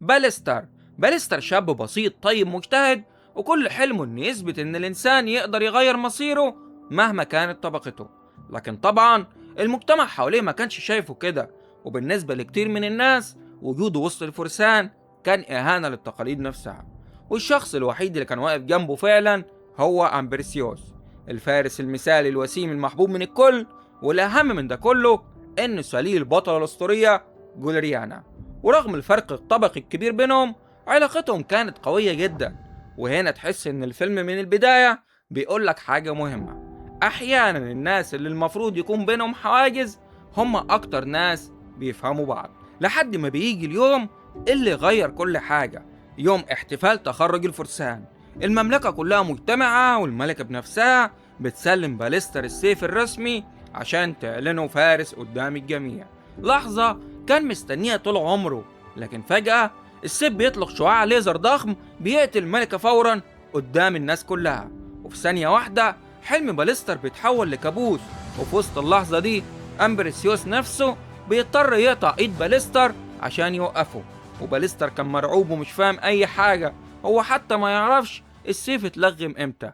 باليستر شاب بسيط طيب مجتهد، وكل حلمه إنه يثبت إن الإنسان يقدر يغير مصيره مهما كانت طبقته. لكن طبعا المجتمع حواليه ما كانش شايفه كده، وبالنسبة لكتير من الناس وجوده وسط الفرسان كان إهانة للتقاليد نفسها. والشخص الوحيد اللي كان واقف جنبه فعلا هو أمبرسيوس، الفارس المثالي الوسيم المحبوب من الكل. والأهم من ده كله إن سليل البطلة الأسطورية جولريانا. ورغم الفرق الطبقي الكبير بينهم، علاقتهم كانت قوية جدا. وهنا تحس إن الفيلم من البداية بيقولك حاجة مهمة: أحيانا الناس اللي المفروض يكون بينهم حواجز هم أكتر ناس بيفهموا بعض. لحد ما بيجي اليوم اللي غير كل حاجة، يوم احتفال تخرج الفرسان. المملكة كلها مجتمعة، والملكة بنفسها بتسلم باليستر السيف الرسمي عشان تعلنه فارس قدام الجميع. لحظة كان مستنيها طول عمره، لكن فجأة السيف بيطلق شعاع ليزر ضخم بيقتل الملكة فورا قدام الناس كلها. وفي ثانية واحدة حلم باليستر بيتحول لكابوس. وفي وسط اللحظة دي أمبرسيوس نفسه بيضطر يقطع ايد باليستر عشان يوقفه. وباليستر كان مرعوب ومش فاهم اي حاجة، هو حتى ما يعرفش السيف اتلغم امتى.